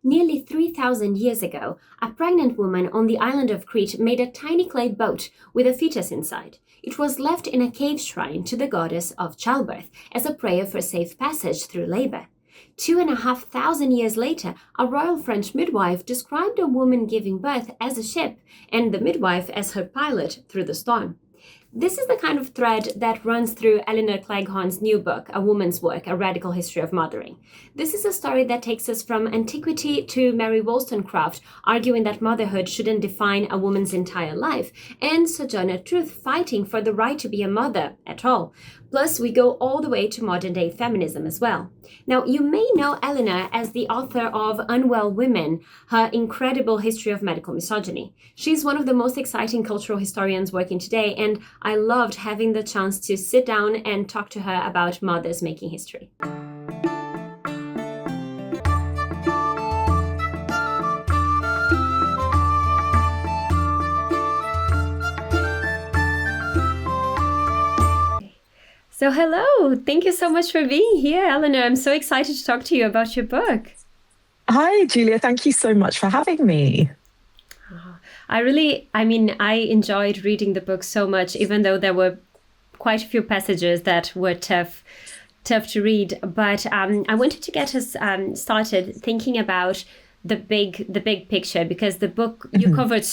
Nearly 3,000 years ago, a pregnant woman on the island of Crete made a tiny clay boat with a fetus inside. It was left in a cave shrine to the goddess of childbirth as a prayer for safe passage through labor. 2,500 years later, a royal French midwife described a woman giving birth as a ship and the midwife as her pilot through the storm. This is the kind of thread that runs through Elinor Cleghorn's new book, A Woman's Work, A Radical History of Mothering. This is a story that takes us from antiquity to Mary Wollstonecraft arguing that motherhood shouldn't define a woman's entire life, and Sojourner Truth fighting for the right to be a mother at all. Plus, we go all the way to modern-day feminism as well. Now, you may know Elinor as the author of Unwell Women, her incredible history of medical misogyny. She's one of the most exciting cultural historians working today, and I loved having the chance to sit down and talk to her about mothers making history. So hello, thank you so much for being here, Elinor. I'm so excited to talk to you about your book. Hi, Julia. Thank you so much for having me. I enjoyed reading the book so much, even though there were quite a few passages that were tough to read. But I wanted to get us started thinking about the big picture, because the book you covered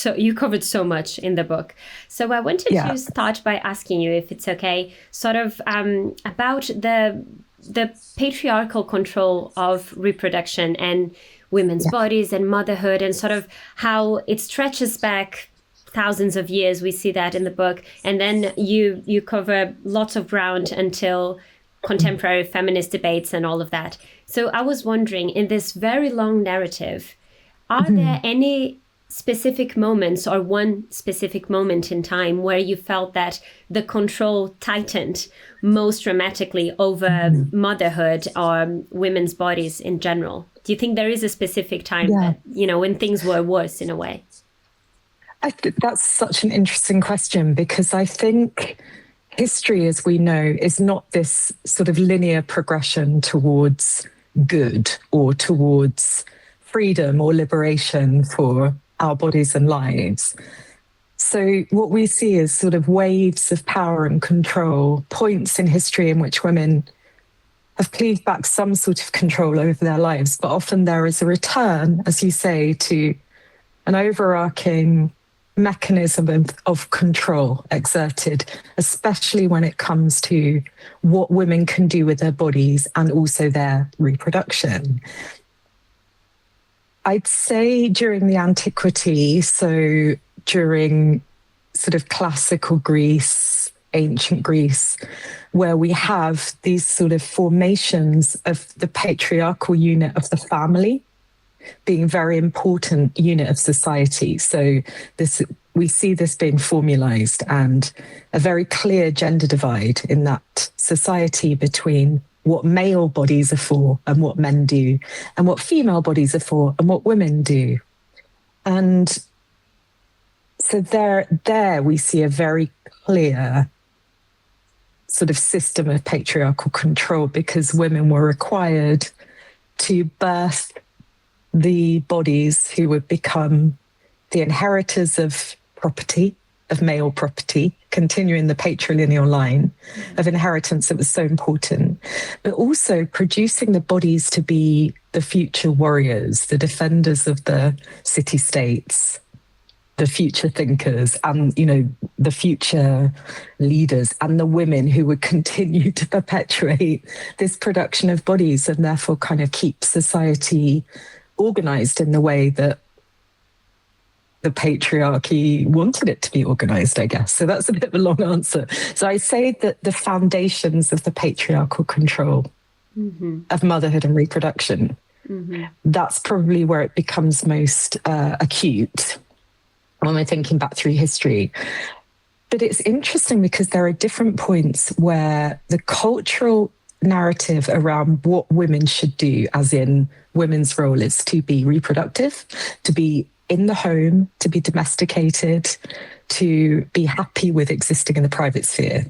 so much in the book. So I wanted to start by asking you, if it's okay, sort of about the patriarchal control of reproduction and women's bodies and motherhood, and sort of how it stretches back thousands of years. We see that in the book, and then you cover lots of ground until contemporary feminist debates and all of that. So I was wondering, in this very long narrative, are there any specific moments or one specific moment in time where you felt that the control tightened most dramatically over motherhood or women's bodies in general? Do you think there is a specific time that, when things were worse in a way? I think that's such an interesting question, because I think history, as we know, is not this sort of linear progression towards good or towards freedom or liberation for our bodies and lives. So what we see is sort of waves of power and control, points in history in which women have cleaved back some sort of control over their lives, but often there is a return, as you say, to an overarching mechanism of control exerted, especially when it comes to what women can do with their bodies and also their reproduction. I'd say during the antiquity, so during sort of classical Greece, ancient Greece, where we have these sort of formations of the patriarchal unit of the family being a very important unit of society. So we see this being formalized, and a very clear gender divide in that society between what male bodies are for and what men do, and what female bodies are for and what women do. And so there we see a very clear sort of system of patriarchal control, because women were required to birth the bodies who would become the inheritors of property, of male property, continuing the patrilineal line of inheritance that was so important, but also producing the bodies to be the future warriors, the defenders of the city-states, the future thinkers, and, the future leaders, and the women who would continue to perpetuate this production of bodies and therefore kind of keep society organized in the way that the patriarchy wanted it to be organized, I guess. So that's a bit of a long answer. So I say that the foundations of the patriarchal control of motherhood and reproduction, that's probably where it becomes most acute when we're thinking back through history. But it's interesting because there are different points where the cultural narrative around what women should do, as in women's role is to be reproductive, to be in the home, to be domesticated, to be happy with existing in the private sphere.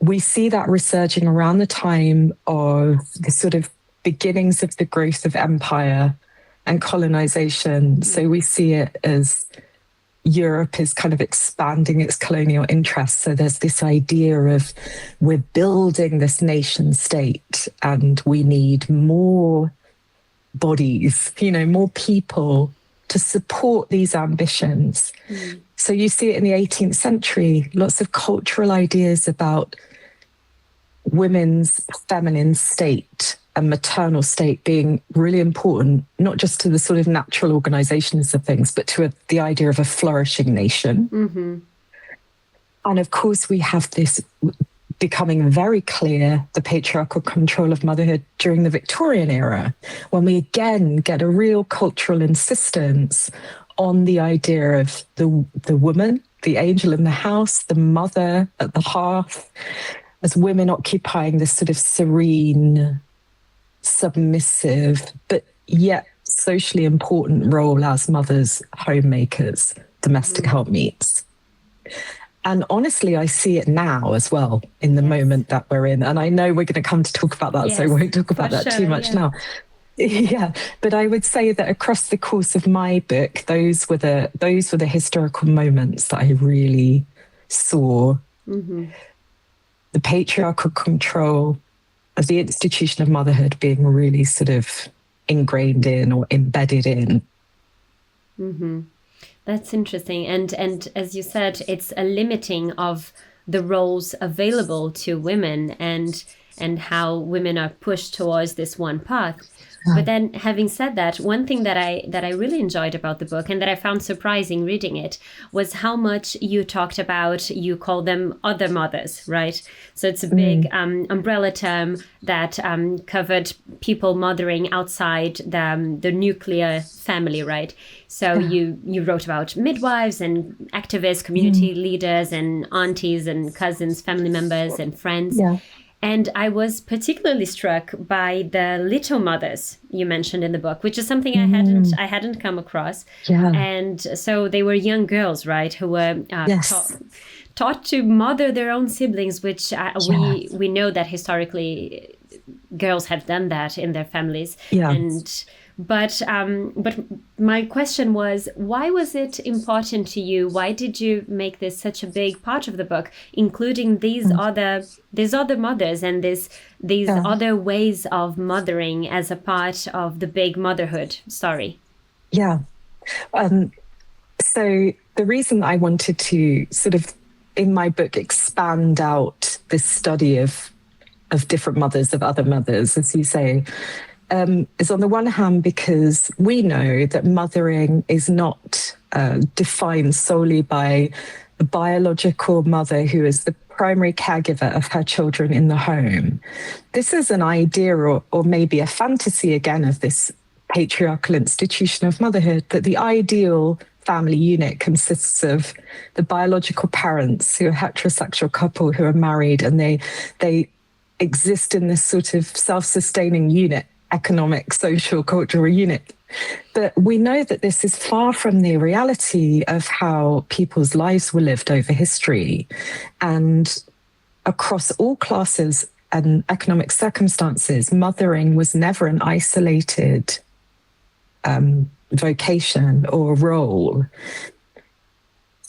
We see that resurging around the time of the sort of beginnings of the growth of empire and colonization. So we see it as Europe is kind of expanding its colonial interests. So there's this idea of we're building this nation state and we need more bodies, more people to support these ambitions. So you see it in the 18th century, lots of cultural ideas about women's feminine state and maternal state being really important, not just to the sort of natural organizations of things, but to the idea of a flourishing nation. Mm-hmm. And of course, we have this becoming very clear, the patriarchal control of motherhood during the Victorian era, when we again get a real cultural insistence on the idea of the woman, the angel in the house, the mother at the hearth, as women occupying this sort of serene, submissive, but yet socially important role as mothers, homemakers, domestic helpmeets. And honestly, I see it now as well in the moment that we're in. And I know we're going to come to talk about that, so I won't talk about that too much now. Yeah, but I would say that across the course of my book, those were the historical moments that I really saw. Mm-hmm. The patriarchal control of the institution of motherhood being really sort of ingrained in or embedded in. Mm-hmm. That's interesting. And as you said, it's a limiting of the roles available to women and how women are pushed towards this one path. But then, having said that, one thing that I really enjoyed about the book and that I found surprising reading it was how much you talked about, you call them other mothers, right? So it's a big umbrella term that covered people mothering outside the nuclear family, right? So you wrote about midwives and activists, community leaders and aunties and cousins, family members and friends. Yeah. And I was particularly struck by the little mothers you mentioned in the book, which is something I hadn't come across. Yeah. And so they were young girls, right, who were taught to mother their own siblings, which we know that historically girls have done that in their families. Yeah. But my question was, why was it important to you? Why did you make this such a big part of the book, including these other mothers and these other ways of mothering as a part of the big motherhood story? Yeah. So the reason I wanted to sort of, in my book, expand out this study of different mothers, of other mothers, as you say, is on the one hand because we know that mothering is not defined solely by the biological mother who is the primary caregiver of her children in the home. This is an idea or maybe a fantasy again of this patriarchal institution of motherhood, that the ideal family unit consists of the biological parents who are a heterosexual couple who are married, and they exist in this sort of self-sustaining unit, economic, social, cultural unit. But we know that this is far from the reality of how people's lives were lived over history. And across all classes and economic circumstances, mothering was never an isolated vocation or role.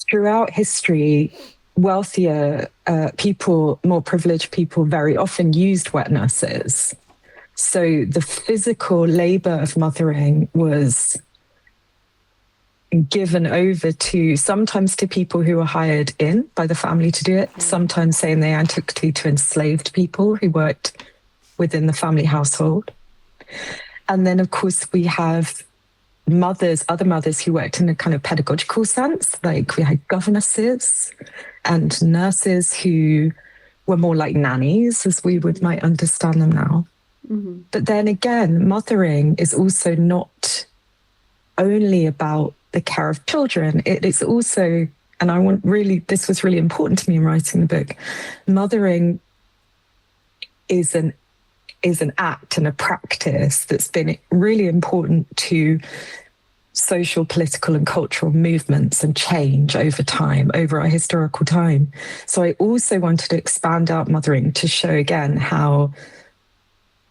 Throughout history, wealthier people, more privileged people, very often used wet nurses. So the physical labor of mothering was given over to, sometimes to people who were hired in by the family to do it, sometimes say in the antiquity to enslaved people who worked within the family household. And then, of course, we have other mothers who worked in a kind of pedagogical sense, like we had governesses and nurses who were more like nannies, as we might understand them now. Mm-hmm. But then again, mothering is also not only about the care of children. It is also, and this was really important to me in writing the book, mothering is an act and a practice that's been really important to social, political and cultural movements and change over time, over our historical time. So I also wanted to expand out mothering to show again how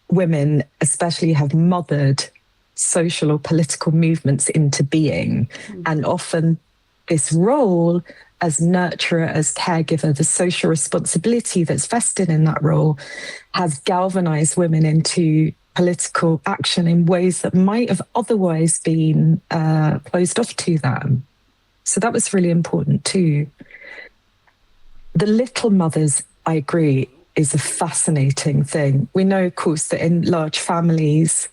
women especially have mothered social or political movements into being. And often this role as nurturer, as caregiver, the social responsibility that's vested in that role has galvanized women into political action in ways that might have otherwise been closed off to them. So that was really important too. The little mothers, I agree, is a fascinating thing. We know, of course, that in large families,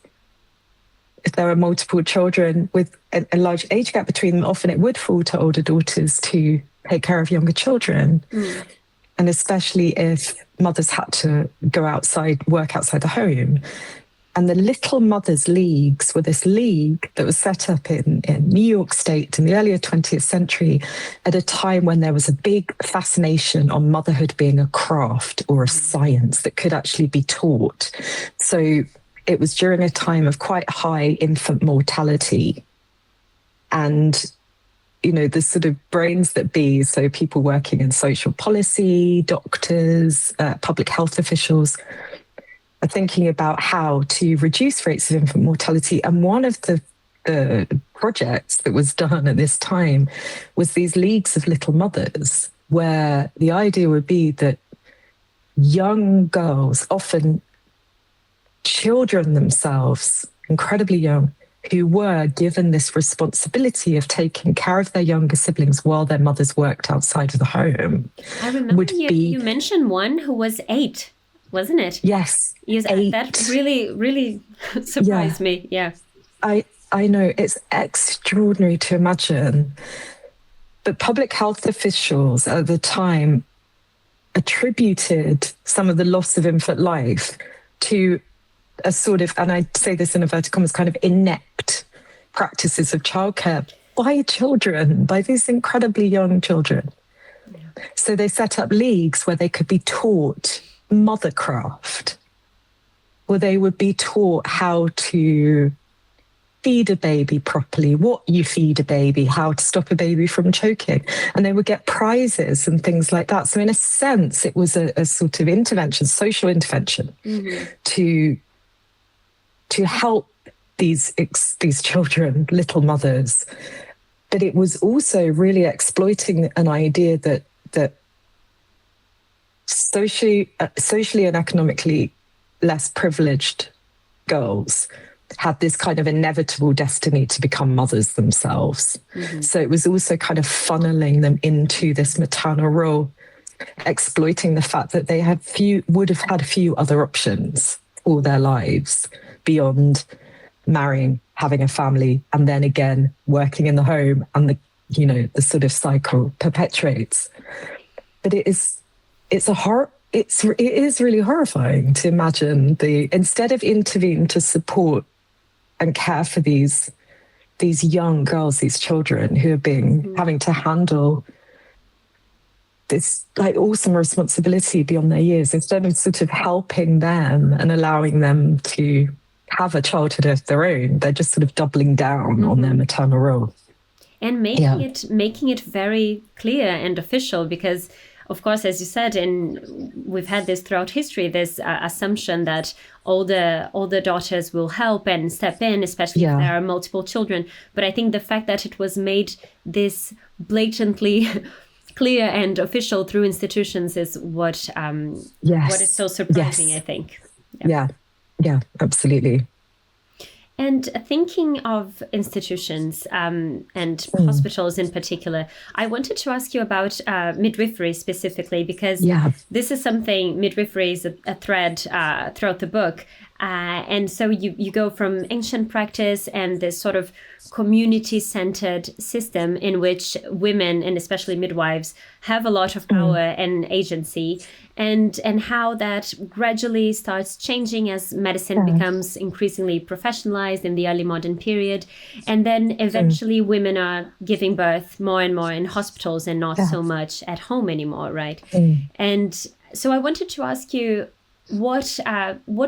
if there are multiple children with a large age gap between them, often it would fall to older daughters to take care of younger children. And especially if mothers had to go outside, work outside the home. And the Little Mothers Leagues were this league that was set up in New York State in the earlier 20th century at a time when there was a big fascination on motherhood being a craft or a science that could actually be taught. So it was during a time of quite high infant mortality. And, you know, the sort of brains that be, so people working in social policy, doctors, public health officials, are thinking about how to reduce rates of infant mortality. And one of the projects that was done at this time was these leagues of little mothers, where the idea would be that young girls, often children themselves, incredibly young, who were given this responsibility of taking care of their younger siblings while their mothers worked outside of the home. I remember you mentioned one who was 8. Wasn't it? Yes. 8. That really surprised me. Yeah. I know, it's extraordinary to imagine. But public health officials at the time attributed some of the loss of infant life to a sort of, and I say this in inverted commas, kind of inept practices of childcare by children, by these incredibly young children. Yeah. So they set up leagues where they could be taught mothercraft, where they would be taught how to feed a baby properly, what you feed a baby, how to stop a baby from choking, and they would get prizes and things like that. So in a sense, it was a sort of intervention, social intervention, to help these children, little mothers. But it was also really exploiting an idea that socially and economically less privileged girls had this kind of inevitable destiny to become mothers themselves. So it was also kind of funneling them into this maternal role, exploiting the fact that they would have had few other options for their lives beyond marrying, having a family, and then again working in the home, and the sort of cycle perpetuates. But it is really horrifying to imagine instead of intervening to support and care for these young girls, these children who are having to handle this like awesome responsibility beyond their years, instead of sort of helping them and allowing them to have a childhood of their own, they're just sort of doubling down on their maternal role. And making it very clear and official, because of course, as you said, we've had this throughout history, this assumption that older daughters will help and step in, especially if there are multiple children. But I think the fact that it was made this blatantly clear and official through institutions is what is so surprising, I think. Yeah, absolutely. And thinking of institutions and hospitals in particular, I wanted to ask you about midwifery specifically, because this is something, midwifery is a thread throughout the book. And so you go from ancient practice and this sort of community-centered system in which women, and especially midwives, have a lot of power and agency, and how that gradually starts changing as medicine becomes increasingly professionalized in the early modern period. And then eventually women are giving birth more and more in hospitals and not so much at home anymore, right? And so I wanted to ask you, what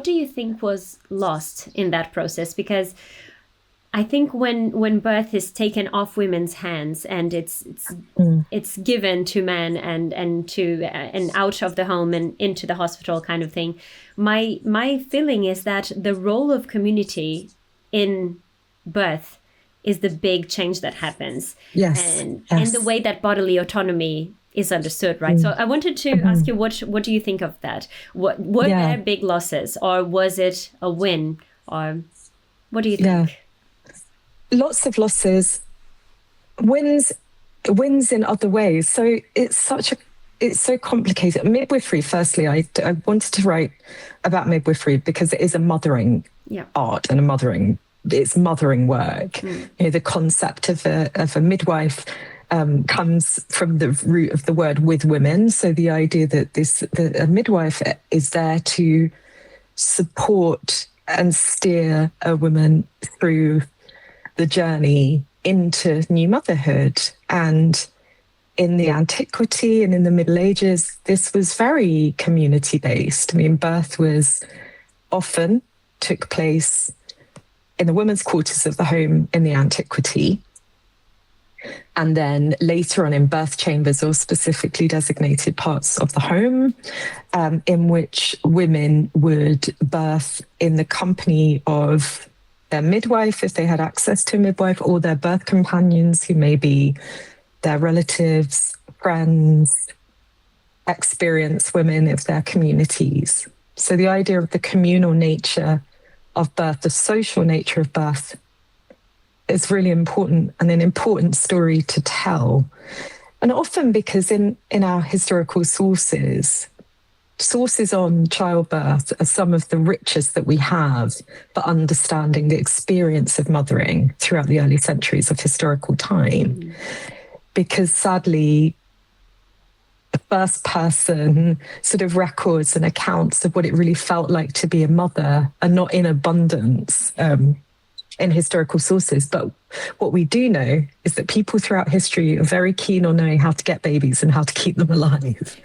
do you think was lost in that process? Because I think when birth is taken off women's hands and it's given to men and out of the home and into the hospital kind of thing, my feeling is that the role of community in birth is the big change that happens. Yes. And the way that bodily autonomy is understood, right? So I wanted to ask you, what do you think of that? Were there big losses, or was it a win? Or what do you think? Lots of losses, wins in other ways. So it's so complicated. Midwifery, firstly, I wanted to write about midwifery because it is a mothering art and it's mothering work. You know, the concept of a midwife comes from the root of the word with women. So the idea that a midwife is there to support and steer a woman through the journey into new motherhood. And in the antiquity and in the Middle Ages, this was very community-based. I mean, birth often took place in the women's quarters of the home in the antiquity. And then later on in birth chambers, or specifically designated parts of the home, in which women would birth in the company of their midwife, if they had access to a midwife, or their birth companions, who may be their relatives, friends, experienced women of their communities. So the idea of the communal nature of birth, the social nature of birth, is really important, and an important story to tell. And often because in our historical sources on childbirth are some of the richest that we have for understanding the experience of mothering throughout the early centuries of historical time. Because sadly, the first person sort of records and accounts of what it really felt like to be a mother are not in abundance in historical sources. But what we do know is that people throughout history are very keen on knowing how to get babies and how to keep them alive.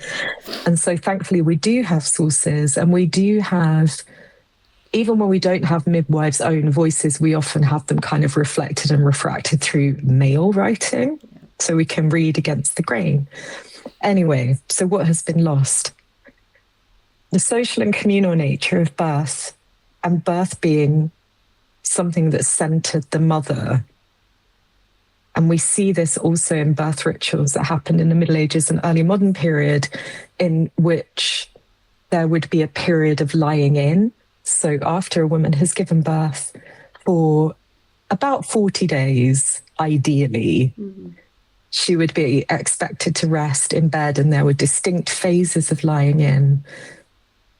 And so thankfully we do have sources, and we do have, even when we don't have midwives' own voices, we often have them kind of reflected and refracted through male writing, so we can read against the grain. Anyway, so what has been lost? The social and communal nature of birth, and birth being something that centered the mother. And we see this also in birth rituals that happened in the Middle Ages and early modern period, in which there would be a period of lying in. So after a woman has given birth, for about 40 days, ideally, she would be expected to rest in bed, and there were distinct phases of lying in.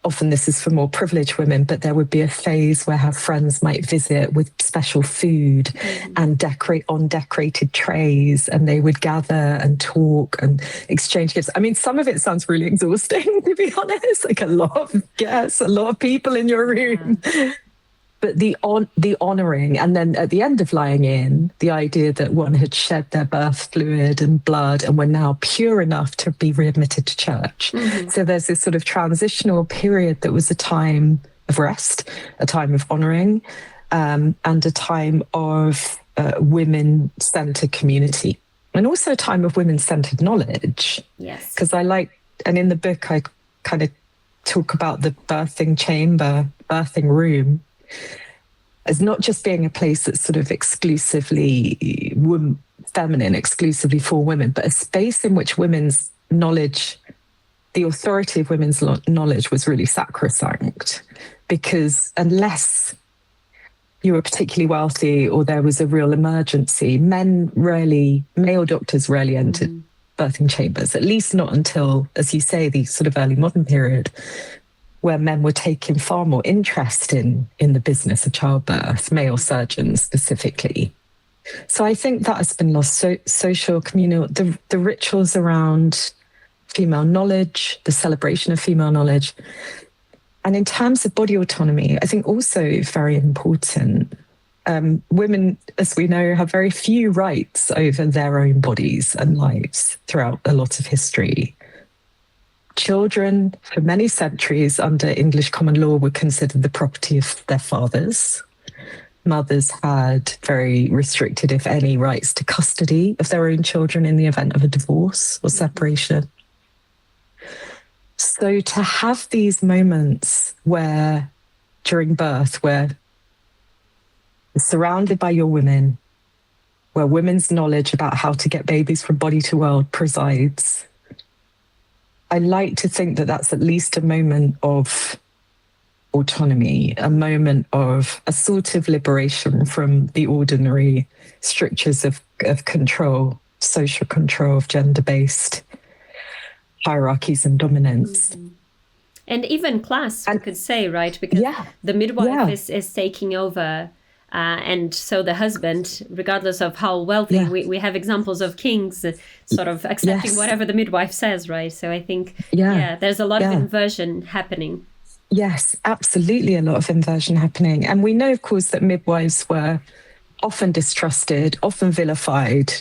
Often this is for more privileged women, but there would be a phase where her friends might visit with special food and decorate on decorated trays, and they would gather and talk and exchange gifts. I mean, some of it sounds really exhausting, to be honest, like a lot of guests, a lot of people in your room. But the honouring, and then at the end of lying in, the idea that one had shed their birth fluid and blood and were now pure enough to be readmitted to church. So there's this sort of transitional period that was a time of rest, a time of honouring, and a time of women-centred community, and also a time of women-centred knowledge. Yes. Because and in the book I kind of talk about the birthing chamber, birthing room, as not just being a place that's sort of exclusively feminine, exclusively for women, but a space in which women's knowledge, the authority of women's knowledge, was really sacrosanct. Because unless you were particularly wealthy or there was a real emergency, male doctors rarely entered birthing chambers, at least not until, as you say, the sort of early modern period, where men were taking far more interest in the business of childbirth, male surgeons specifically. So I think that has been lost. So social, communal, the rituals around female knowledge, the celebration of female knowledge. And in terms of body autonomy, I think also very important. Women, as we know, have very few rights over their own bodies and lives throughout a lot of history. Children, for many centuries under English common law, were considered the property of their fathers. Mothers had very restricted, if any, rights to custody of their own children in the event of a divorce or separation. So to have these moments where, during birth, where surrounded by your women, where women's knowledge about how to get babies from body to world presides. I like to think that that's at least a moment of autonomy, a moment of a sort of liberation from the ordinary strictures of control, social control, of gender-based hierarchies and dominance. Mm-hmm. And even class, we could say, right? Because the midwife is taking over. And so the husband, regardless of how wealthy, we have examples of kings sort of accepting whatever the midwife says, right? So I think, there's a lot of inversion happening. Yes, absolutely a lot of inversion happening. And we know, of course, that midwives were often distrusted, often vilified.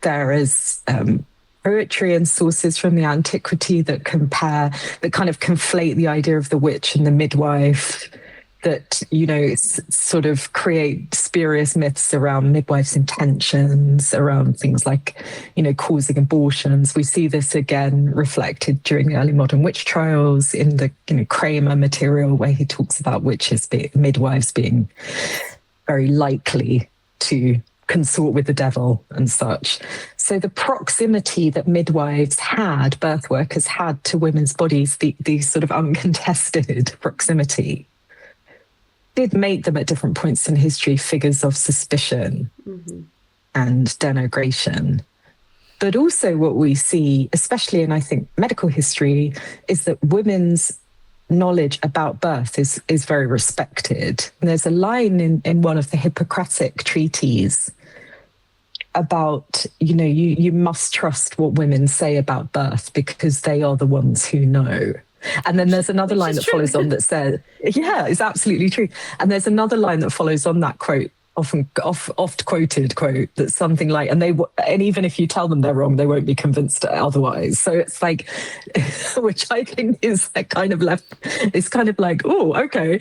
There is poetry and sources from the antiquity that kind of conflate the idea of the witch and the midwife, that, you know, sort of create spurious myths around midwives' intentions, around things like, you know, causing abortions. We see this again reflected during the early modern witch trials in the, you know, Kramer material, where he talks about midwives being very likely to consort with the devil and such. So the proximity that midwives had, birth workers had to women's bodies, the sort of uncontested proximity, did make them at different points in history figures of suspicion and denigration. But also what we see, especially in, I think, medical history, is that women's knowledge about birth is very respected. And there's a line in one of the Hippocratic treaties about, you know, you must trust what women say about birth because they are the ones who know. And then there's another line that follows on that says, it's absolutely true. And there's another line that follows on that quote, oft quoted quote, that's something like, and even if you tell them they're wrong, they won't be convinced otherwise. So it's like, which I think is kind of like, oh, okay.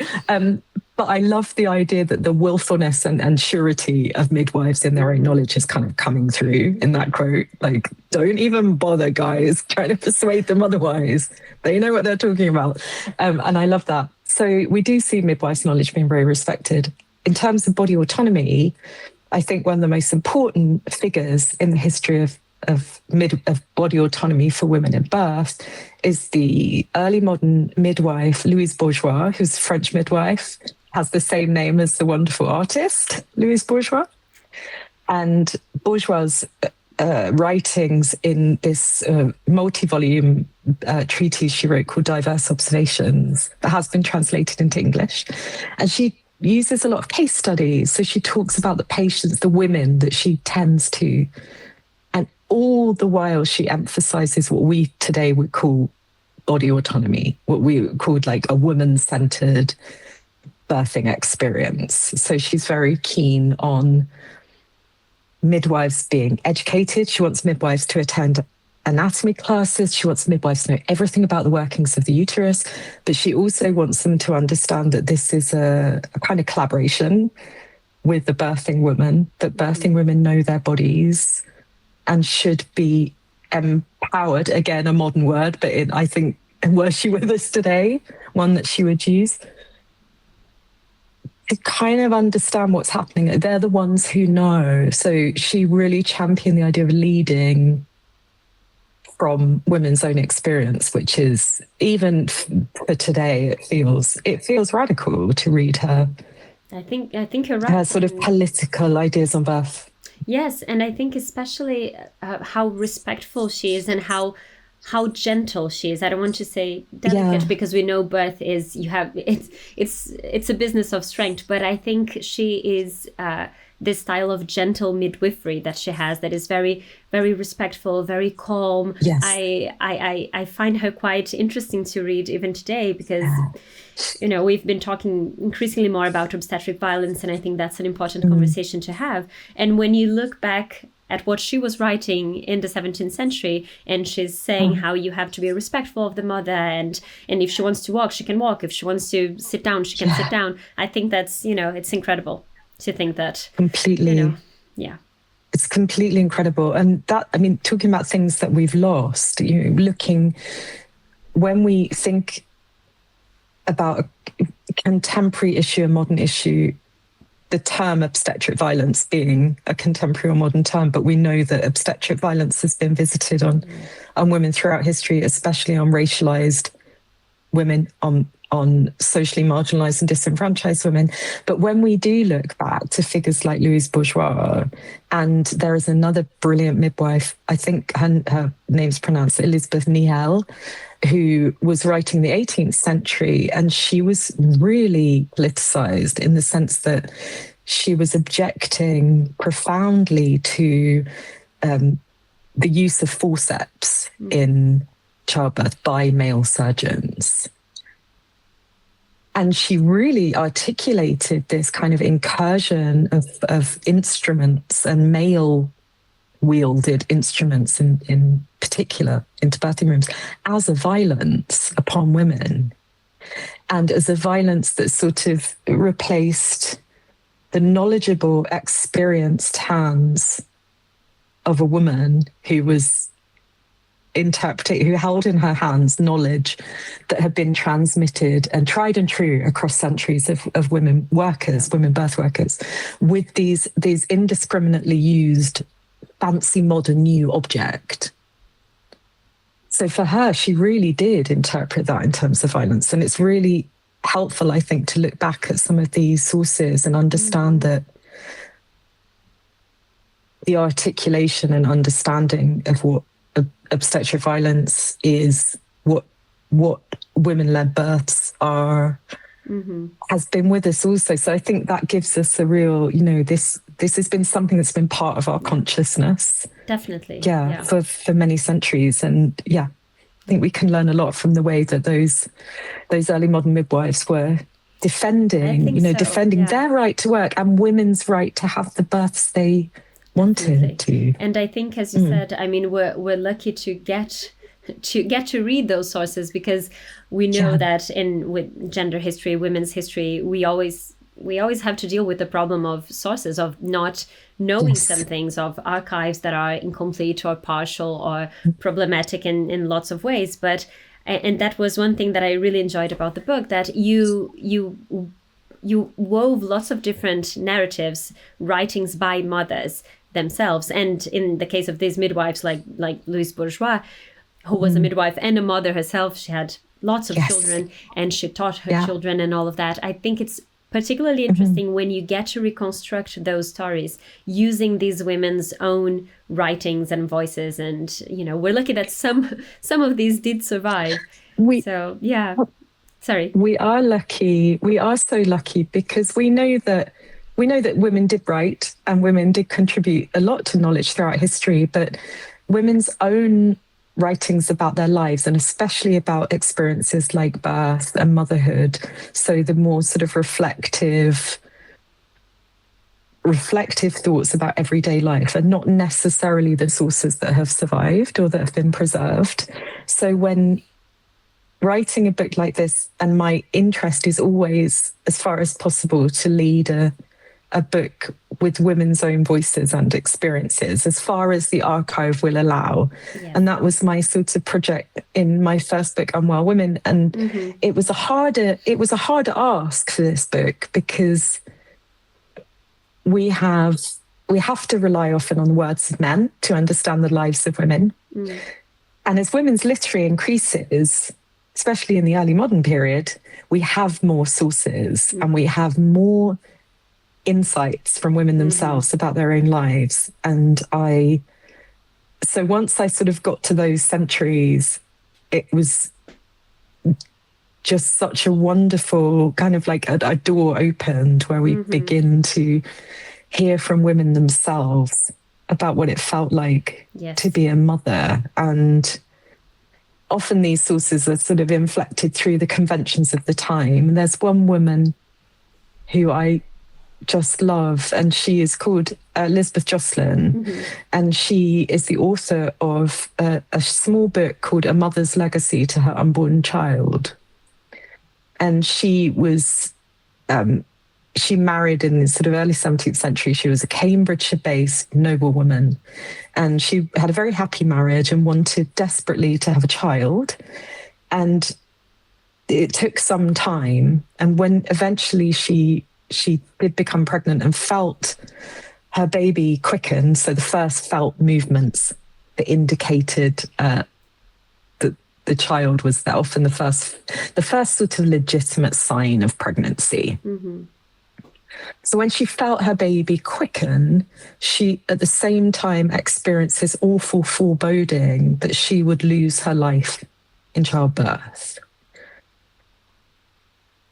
But I love the idea that the willfulness and surety of midwives in their own knowledge is kind of coming through in that quote. Like, don't even bother, guys, trying to persuade them otherwise. They know what they're talking about. And I love that. So we do see midwives' knowledge being very respected. In terms of body autonomy, I think one of the most important figures in the history of body autonomy for women at birth is the early modern midwife, Louise Bourgeois, who's a French midwife, has the same name as the wonderful artist, Louise Bourgeois. And Bourgeois' writings in this multi-volume treatise she wrote called Diverse Observations, that has been translated into English. And she uses a lot of case studies. So she talks about the patients, the women that she tends to, and all the while she emphasizes what we today would call body autonomy, what we called like a woman-centered birthing experience. So she's very keen on midwives being educated. She wants midwives to attend anatomy classes. She wants midwives to know everything about the workings of the uterus, but she also wants them to understand that this is a kind of collaboration with the birthing woman, that birthing women know their bodies and should be empowered, again, a modern word, but I think, were she with us today, one that she would use, to kind of understand what's happening. They're the ones who know. So she really championed the idea of leading from women's own experience, which is, even for today, it feels radical to read her. I think you're right. Her sort of political ideas on birth. Yes, and I think especially how respectful she is and how gentle she is. I don't want to say delicate because we know birth is, it's a business of strength, but I think she is this style of gentle midwifery that she has that is very, very respectful, very calm. Yes. I find her quite interesting to read even today because, you know, we've been talking increasingly more about obstetric violence, and I think that's an important conversation to have. And when you look back at what she was writing in the 17th century, and she's saying how you have to be respectful of the mother, and if she wants to walk, she can walk. If she wants to sit down, she can sit down. I think that's, you know, it's incredible to think that. Completely. You know, it's completely incredible. And that, I mean, talking about things that we've lost, you know, when we think about a contemporary issue, a modern issue, the term obstetric violence being a contemporary or modern term, but we know that obstetric violence has been visited on women throughout history, especially on racialized women, on socially marginalized and disenfranchised women. But when we do look back to figures like Louise Bourgeois, and there is another brilliant midwife, I think her name's pronounced Elizabeth Niel, who was writing the 18th century, and she was really politicized in the sense that she was objecting profoundly to the use of forceps in childbirth by male surgeons. And she really articulated this kind of incursion of instruments and male-wielded instruments in particular into birthing rooms as a violence upon women, and as a violence that sort of replaced the knowledgeable, experienced hands of a woman who was who held in her hands knowledge that had been transmitted and tried and true across centuries of women workers, women birth workers, with these indiscriminately used fancy modern new object. So for her, she really did interpret that in terms of violence. And it's really helpful, I think, to look back at some of these sources and understand that the articulation and understanding of what obstetric violence is, what women-led births are, has been with us also. So I think that gives us a real, this has been something that's been part of our consciousness. Definitely. Yeah. For many centuries. And I think we can learn a lot from the way that those early modern midwives were defending their right to work and women's right to have the births they wanted to. And I think, as you said, I mean, we're lucky to get to read those sources, because we know that with gender history, women's history, we always have to deal with the problem of sources, of not knowing some things, of archives that are incomplete or partial or problematic in lots of ways. And that was one thing that I really enjoyed about the book, that you wove lots of different narratives, writings by mothers themselves. And in the case of these midwives, like Louise Bourgeois, who was a midwife and a mother herself, she had lots of children, and she taught her children and all of that. I think it's particularly interesting when you get to reconstruct those stories using these women's own writings and voices. And, we're lucky that some of these did survive. Sorry. We are lucky. We are so lucky, because we know that women did write and women did contribute a lot to knowledge throughout history, but women's own writings about their lives, and especially about experiences like birth and motherhood, so the more sort of reflective thoughts about everyday life, are not necessarily the sources that have survived or that have been preserved. So when writing a book like this, and my interest is always, as far as possible, to lead a book with women's own voices and experiences, as far as the archive will allow. Yeah. And that was my sort of project in my first book, Unwell Women. And it was a harder ask for this book, because we have to rely often on the words of men to understand the lives of women. And as women's literature increases, especially in the early modern period, we have more sources and we have more insights from women themselves about their own lives. And so once I sort of got to those centuries, it was just such a wonderful kind of like a door opened, where we begin to hear from women themselves about what it felt like to be a mother. And often these sources are sort of inflected through the conventions of the time. There's one woman who I just love, and she is called Elizabeth Jocelyn, and she is the author of a small book called A Mother's Legacy to Her Unborn Child. And she was she married in the sort of early 17th century. She was a Cambridgeshire-based noblewoman, and she had a very happy marriage and wanted desperately to have a child. And it took some time, and when eventually she she did become pregnant and felt her baby quicken. So the first felt movements that indicated that the child was there, often the first sort of legitimate sign of pregnancy. Mm-hmm. So when she felt her baby quicken, she at the same time experienced this awful foreboding that she would lose her life in childbirth.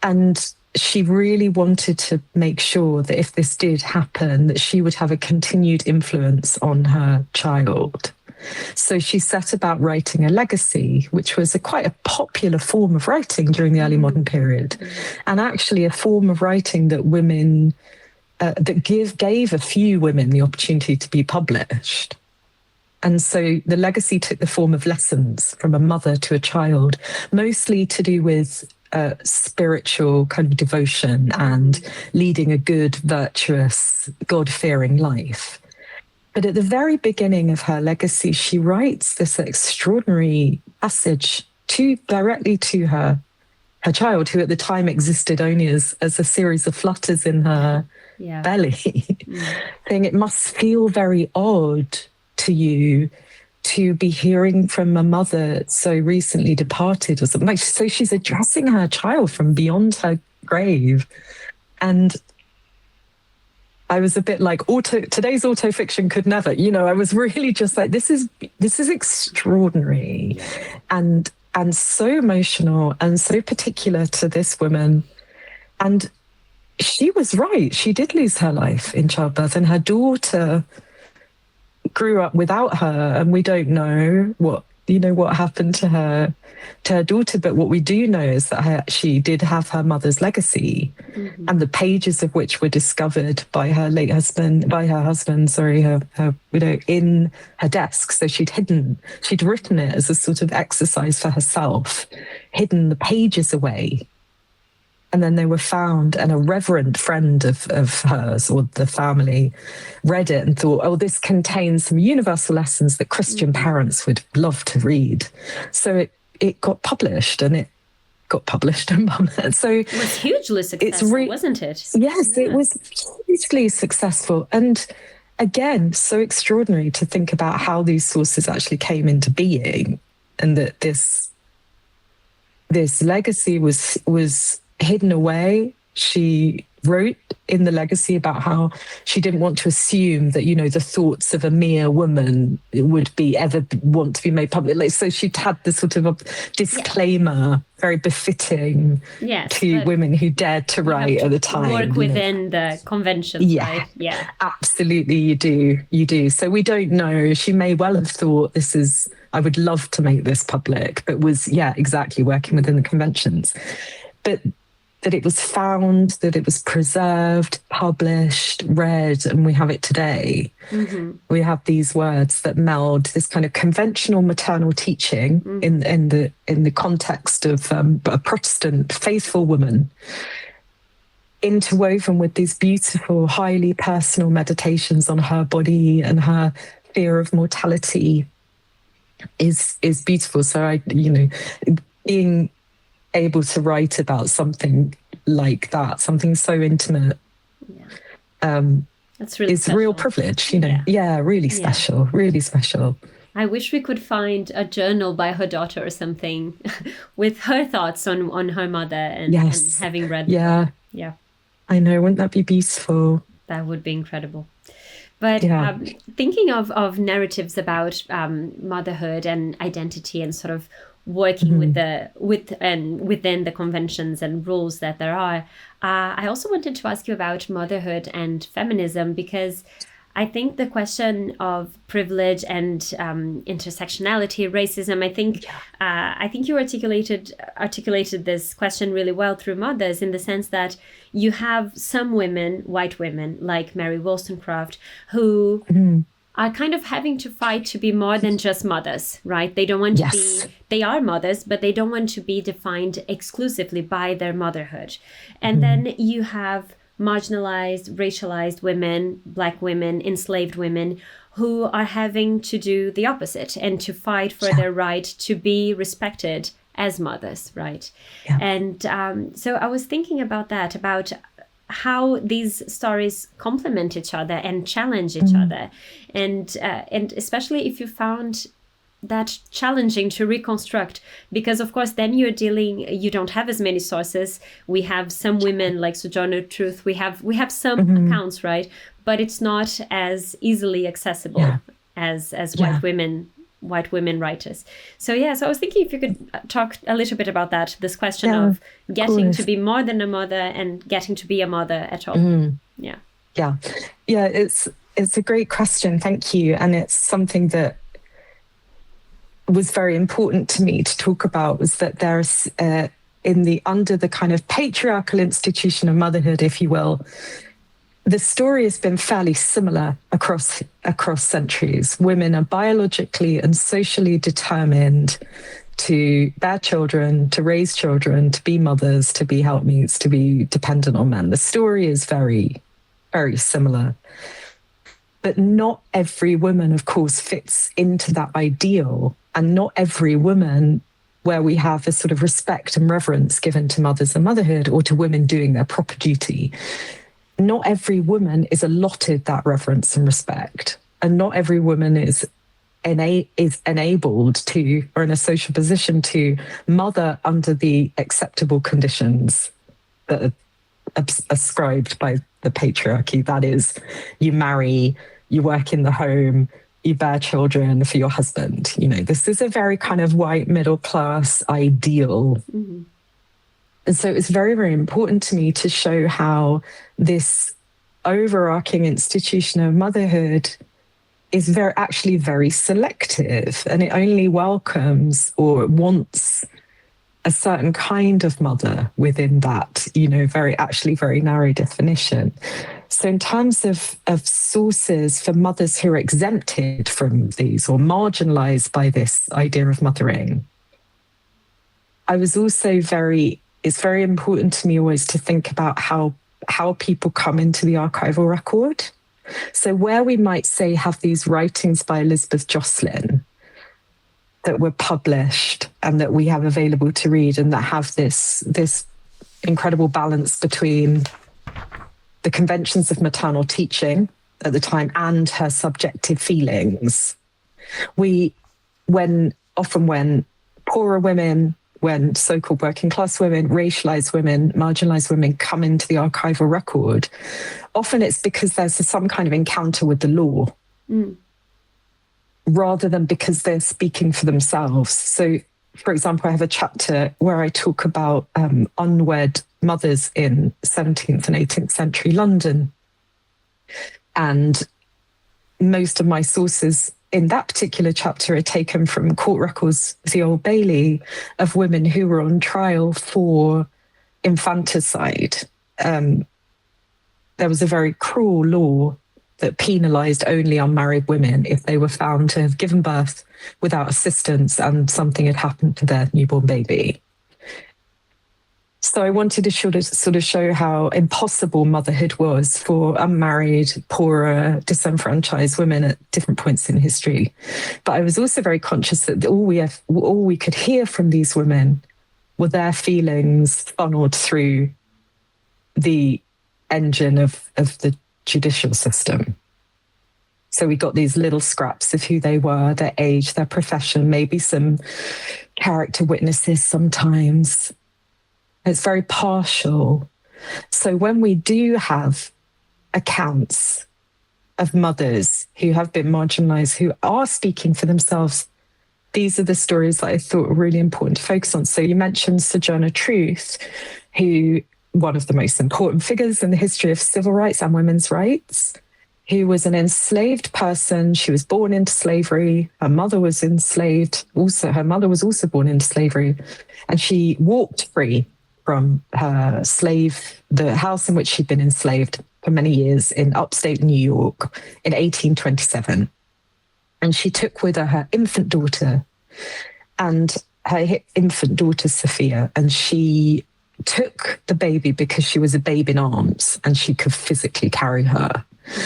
And she really wanted to make sure that if this did happen, that she would have a continued influence on her child. So she set about writing a legacy, which was quite a popular form of writing during the early modern period, and actually a form of writing that women, that gave a few women the opportunity to be published. And so the legacy took the form of lessons from a mother to a child, mostly to do with spiritual kind of devotion and leading a good, virtuous, God-fearing life. But at the very beginning of her legacy, she writes this extraordinary passage directly to her child, who at the time existed only as a series of flutters in her belly, saying, it must feel very odd to you to be hearing from a mother so recently departed or something. So she's addressing her child from beyond her grave. And I was a bit like, today's autofiction could never, I was really just like, this is extraordinary and so emotional and so particular to this woman. And she was right. She did lose her life in childbirth, and her daughter grew up without her, and we don't know what happened to her daughter, but what we do know is that she did have her mother's legacy, and the pages of which were discovered by her husband, her widow, in her desk. So she'd written it as a sort of exercise for herself, hidden the pages away. And then they were found, and a reverent friend of hers or the family read it and thought, oh, this contains some universal lessons that Christian parents would love to read. So it got published, and it got published and published. So it was hugely successful, wasn't it? Yes, it was hugely successful. And again, so extraordinary to think about how these sources actually came into being, and that this legacy was hidden away. She wrote in the legacy about how she didn't want to assume that, the thoughts of a mere woman would ever want to be made public. So she'd had this sort of a disclaimer, very befitting to women who dared to write at the time. Work within the conventions, right? Yeah, absolutely, you do. So we don't know. She may well have thought, I would love to make this public, but was, exactly, working within the conventions. But that it was found, that it was preserved, published, read, and we have it today. We have these words that meld this kind of conventional maternal teaching in the context of a Protestant faithful woman, interwoven with these beautiful, highly personal meditations on her body and her fear of mortality is beautiful. So being able to write about something like that, something so intimate, that's really is special. Real privilege, really special, really special. I wish we could find a journal by her daughter or something with her thoughts on her mother and having read them. Yeah, I know, wouldn't that be beautiful? That would be incredible. But thinking of narratives about motherhood and identity and sort of working within the conventions and rules that there are, I also wanted to ask you about motherhood and feminism, because I think the question of privilege and intersectionality, racism, I think you articulated this question really well through Mothers, in the sense that you have some women, white women like Mary Wollstonecraft, who are kind of having to fight to be more than just mothers, right? They don't want to be, they are mothers, but they don't want to be defined exclusively by their motherhood. And then you have marginalized, racialized women, Black women, enslaved women, who are having to do the opposite and to fight for their right to be respected as mothers, right? And so I was thinking about that, about how these stories complement each other and challenge each other, and especially if you found that challenging to reconstruct, because of course then you don't have as many sources. We have some women like Sojourner Truth, we have some accounts, right, but it's not as easily accessible as white women writers. So I was thinking if you could talk a little bit about that, this question of getting to be more than a mother and getting to be a mother at all. It's a great question, thank you. And it's something that was very important to me to talk about, was that there's under the kind of patriarchal institution of motherhood, if you will, the story has been fairly similar across centuries. Women are biologically and socially determined to bear children, to raise children, to be mothers, to be helpmeets, to be dependent on men. The story is very, very similar. But not every woman, of course, fits into that ideal. And not every woman, where we have a sort of respect and reverence given to mothers and motherhood, or to women doing their proper duty, not every woman is allotted that reverence and respect. And not every woman is enabled to, or in a social position to, mother under the acceptable conditions that are ascribed by the patriarchy. That is, you marry, you work in the home, you bear children for your husband. This is a very kind of white middle class ideal. And so it's very, very important to me to show how this overarching institution of motherhood is actually very selective, and it only welcomes or wants a certain kind of mother within that, very narrow definition. So in terms of sources for mothers who are exempted from these or marginalized by this idea of mothering, it's very important to me always to think about how people come into the archival record. So where we might say have these writings by Elizabeth Jocelyn that were published and that we have available to read, and that have this incredible balance between the conventions of maternal teaching at the time and her subjective feelings. When poorer women, when so-called working class women, racialized women, marginalized women come into the archival record, often it's because there's some kind of encounter with the law, rather than because they're speaking for themselves. So, for example, I have a chapter where I talk about unwed mothers in 17th and 18th century London. And most of my sources in that particular chapter are taken from court records of the Old Bailey of women who were on trial for infanticide. There was a very cruel law that penalised only unmarried women if they were found to have given birth without assistance and something had happened to their newborn baby. So I wanted to sort of show how impossible motherhood was for unmarried, poorer, disenfranchised women at different points in history. But I was also very conscious that all we could hear from these women were their feelings funneled through the engine of the judicial system. So we got these little scraps of who they were, their age, their profession, maybe some character witnesses sometimes. It's very partial. So when we do have accounts of mothers who have been marginalized, who are speaking for themselves, these are the stories that I thought were really important to focus on. So you mentioned Sojourner Truth, who one of the most important figures in the history of civil rights and women's rights, who was an enslaved person. She was born into slavery. Her mother was enslaved. Also, her mother was also born into slavery. And she walked free from the house in which she'd been enslaved for many years in upstate New York in 1827. And she took with her infant daughter and her infant daughter, Sophia, and she took the baby because she was a babe in arms and she could physically carry her.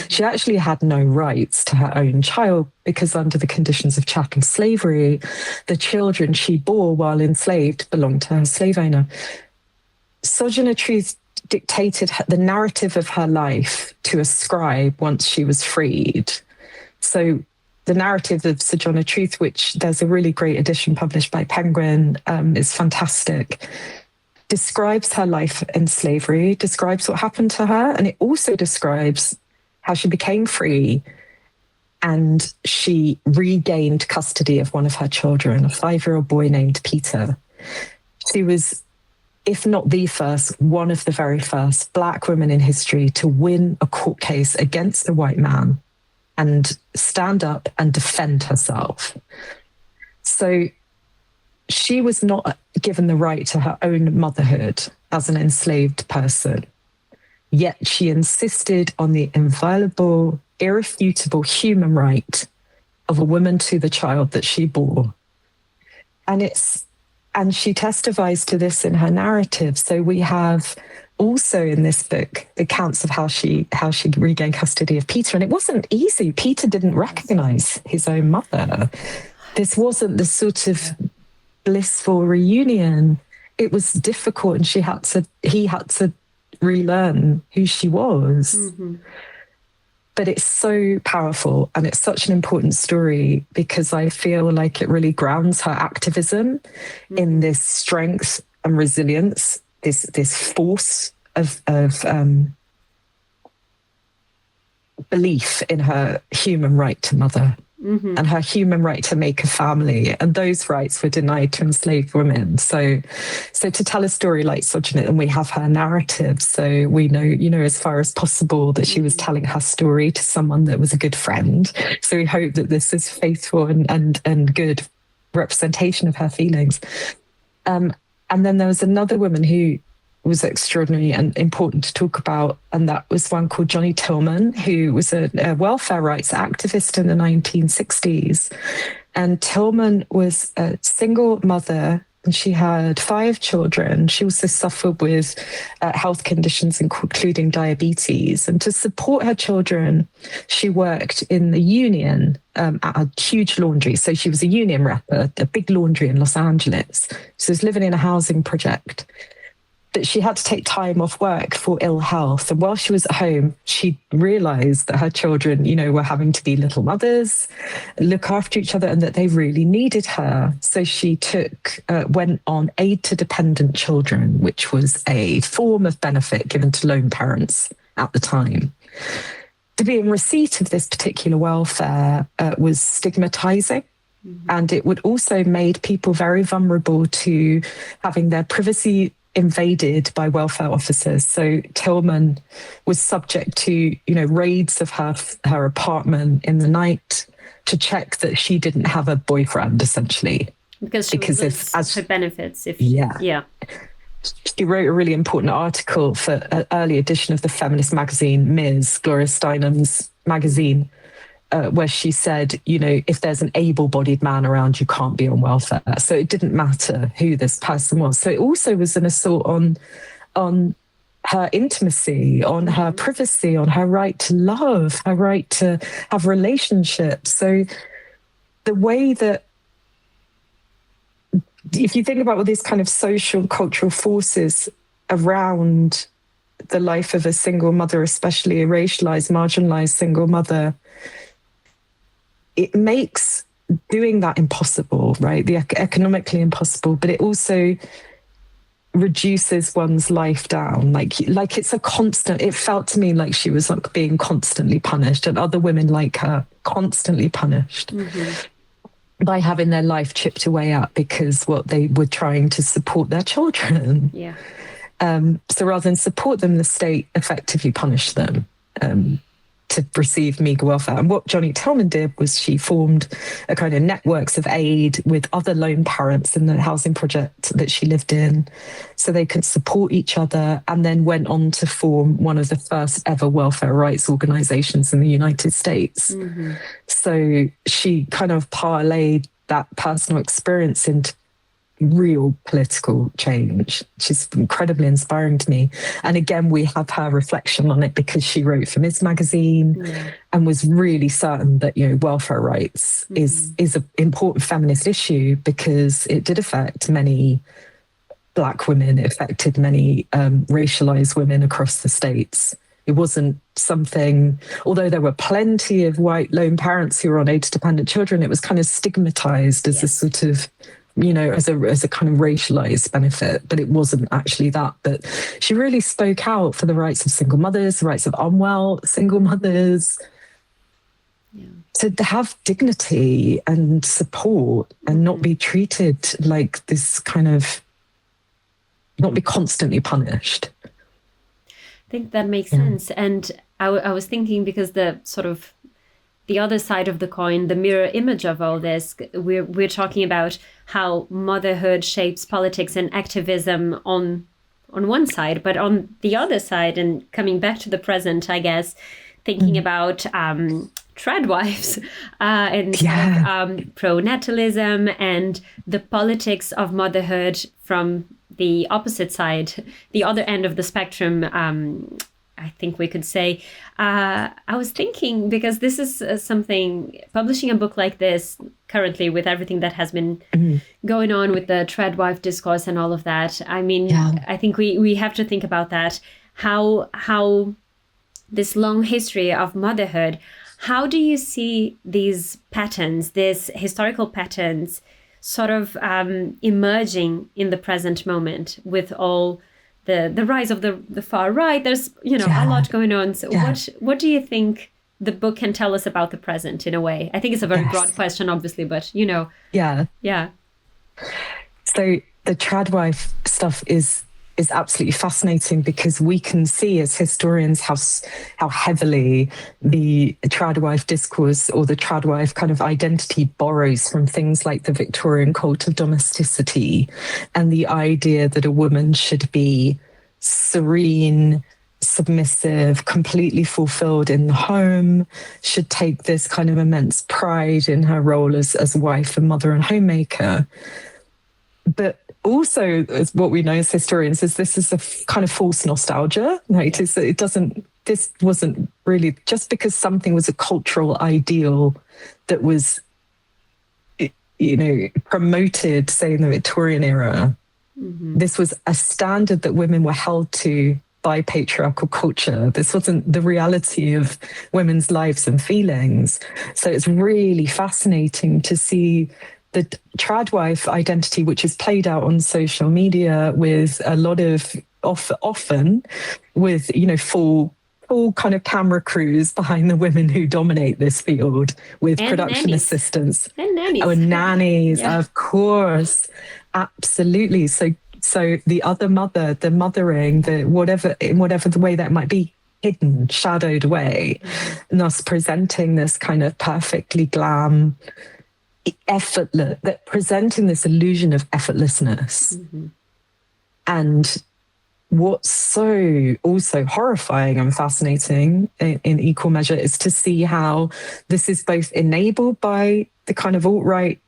She actually had no rights to her own child because under the conditions of chattel slavery, the children she bore while enslaved belonged to her slave owner. Sojourner Truth dictated the narrative of her life to a scribe once she was freed. So the narrative of Sojourner Truth, which there's a really great edition published by Penguin, is fantastic, describes her life in slavery, describes what happened to her, and it also describes how she became free and she regained custody of one of her children, a 5-year-old boy named Peter. She was, if not the first, one of the very first Black women in history to win a court case against a white man and stand up and defend herself. So she was not given the right to her own motherhood as an enslaved person, yet she insisted on the inviolable, irrefutable human right of a woman to the child that she bore. And she testifies to this in her narrative. So we have also in this book accounts of how she regained custody of Peter. And it wasn't easy. Peter didn't recognize his own mother. This wasn't the sort of blissful reunion. It was difficult, and he had to relearn who she was. Mm-hmm. But it's so powerful, and it's such an important story because I feel like it really grounds her activism in this strength and resilience, this force of belief in her human right to mother. Mm-hmm. And her human right to make a family, and those rights were denied to enslaved women. So to tell a story like Sojourner, and we have her narrative, so we know, as far as possible that she was telling her story to someone that was a good friend. So we hope that this is faithful and good representation of her feelings. And then there was another woman who was extraordinary and important to talk about, and that was one called Johnnie Tillmon, who was a welfare rights activist in the 1960s. And Tillmon was a single mother, and she had 5 children. She also suffered with health conditions, including diabetes. And to support her children, she worked in the union at a huge laundry. So she was a union rep at a big laundry in Los Angeles. She was living in a housing project. But she had to take time off work for ill health. And while she was at home, she realized that her children, were having to be little mothers, look after each other, and that they really needed her. So she went on aid to dependent children, which was a form of benefit given to lone parents at the time. To be in receipt of this particular welfare was stigmatizing. Mm-hmm. And it would also made people very vulnerable to having their privacy invaded by welfare officers. So Tillmon was subject to, raids of her apartment in the night to check that she didn't have a boyfriend, essentially. Because of her benefits. Yeah. She wrote a really important article for an early edition of the feminist magazine, Ms. Gloria Steinem's magazine, where she said, if there's an able-bodied man around, you can't be on welfare. So it didn't matter who this person was. So it also was an assault on her intimacy, on her privacy, on her right to love, her right to have relationships. So the way that, if you think about all these kind of social, cultural forces around the life of a single mother, especially a racialized, marginalized single mother, it makes doing that impossible, right? Economically impossible, but it also reduces one's life down. Like it's a constant, it felt to me like she was like being constantly punished, and other women like her constantly punished by having their life chipped away at because what they were trying to support their children. Yeah. So rather than support them, the state effectively punished them. To receive meagre welfare. And what Johnnie Tillmon did was she formed a kind of networks of aid with other lone parents in the housing project that she lived in so they could support each other, and then went on to form one of the first ever welfare rights organizations in the United States. Mm-hmm. So she kind of parlayed that personal experience into real political change. She's incredibly inspiring to me. And again, we have her reflection on it because she wrote for Ms. Magazine and was really certain that, welfare rights is an important feminist issue because it did affect many Black women. It affected many racialized women across the States. It wasn't something, although there were plenty of white lone parents who were on age-dependent children, it was kind of stigmatized as a sort of, as a kind of racialized benefit, but it wasn't actually that. But she really spoke out for the rights of single mothers, the rights of unwell single mothers, to have dignity and support and not be treated like this kind of, not be constantly punished. I think that makes sense. And I was thinking, because the sort of the other side of the coin, the mirror image of all this, we're talking about how motherhood shapes politics and activism on one side, but on the other side, and coming back to the present, I guess, thinking about tradwives and pronatalism and the politics of motherhood from the opposite side, the other end of the spectrum, I think we could say. I was thinking, because this is something, publishing a book like this currently, with everything that has been going on with the tradwife discourse and all of that, I mean, I think we have to think about that, how this long history of motherhood, how do you see these patterns, these historical patterns, sort of emerging in the present moment with all the rise of the far right? There's a lot going on. So what do you think the book can tell us about the present, in a way? I think it's a very broad question, obviously, but yeah. So the tradwife stuff is absolutely fascinating, because we can see as historians how heavily the tradwife discourse, or the tradwife kind of identity, borrows from things like the Victorian cult of domesticity and the idea that a woman should be serene, submissive, completely fulfilled in the home, should take this kind of immense pride in her role as wife and mother and homemaker. But also, as what we know as historians, is this is a kind of false nostalgia. Right? This wasn't really just because something was a cultural ideal that was, promoted, say, in the Victorian era. This was a standard that women were held to by patriarchal culture. This wasn't the reality of women's lives and feelings. So it's really fascinating to see the tradwife identity, which is played out on social media with a lot of often with full kind of camera crews behind the women who dominate this field, with and production nannies. Assistants and nannies. And nannies, of course, absolutely. So the other mother, the mothering, the whatever the way that might be, hidden, shadowed away, and thus presenting this kind of perfectly glam, effortless, that presenting this illusion of effortlessness. And what's so also horrifying and fascinating in equal measure is to see how this is both enabled by the kind of alt-right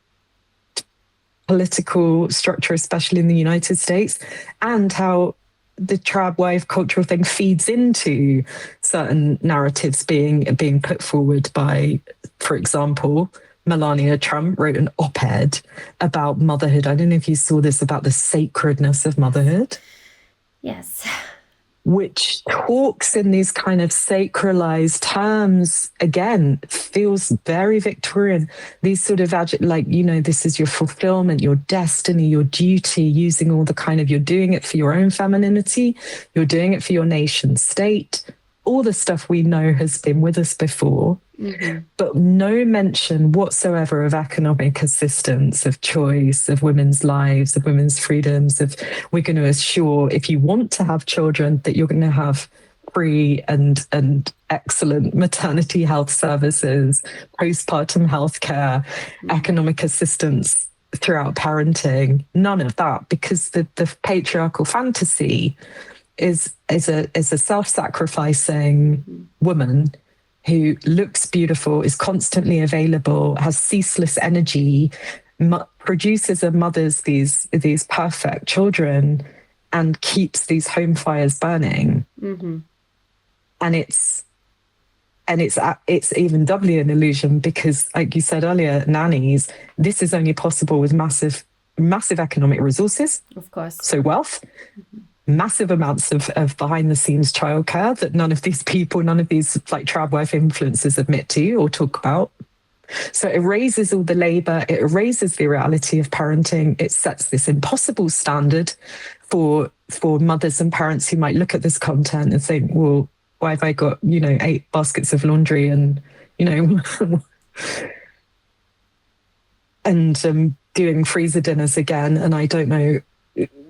political structure, especially in the United States, and how the tradwife cultural thing feeds into certain narratives being put forward by, for example, Melania Trump wrote an op-ed about motherhood. I don't know if you saw this, about the sacredness of motherhood. Yes. Which talks in these kind of sacralized terms, again, feels very Victorian. These sort of, this is your fulfillment, your destiny, your duty, using all the kind of, you're doing it for your own femininity, you're doing it for your nation state, all the stuff we know has been with us before. But no mention whatsoever of economic assistance, of choice, of women's lives, of women's freedoms, of we're going to assure, if you want to have children, that you're going to have free and excellent maternity health services, postpartum healthcare, economic assistance throughout parenting. None of that, because the patriarchal fantasy is a self-sacrificing woman who looks beautiful, is constantly available, has ceaseless energy, produces and mothers these perfect children, and keeps these home fires burning. And it's even doubly an illusion, because, like you said earlier, nannies, this is only possible with massive massive economic resources, of course, so wealth, massive amounts of behind the scenes childcare that none of these like tradwife influencers admit to or talk about. So it erases all the labor, it erases the reality of parenting. It sets this impossible standard for mothers and parents who might look at this content and think, well, why have I got, 8 baskets of laundry and, and doing freezer dinners again, and I don't know,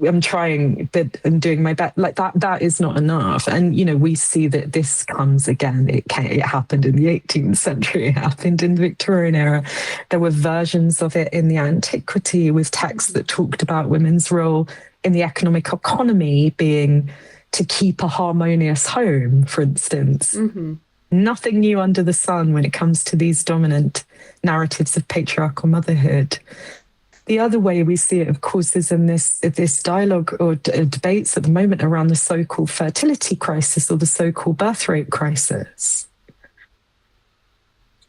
I'm trying, but I'm doing my best. Like that is not enough. And, we see that this comes again. It happened in the 18th century. It happened in the Victorian era. There were versions of it in the antiquity with texts that talked about women's role in the economic economy being to keep a harmonious home, for instance. Mm-hmm. Nothing new under the sun when it comes to these dominant narratives of patriarchal motherhood. The other way we see it, of course, is in this dialogue or debates at the moment around the so-called fertility crisis or the so-called birth rate crisis.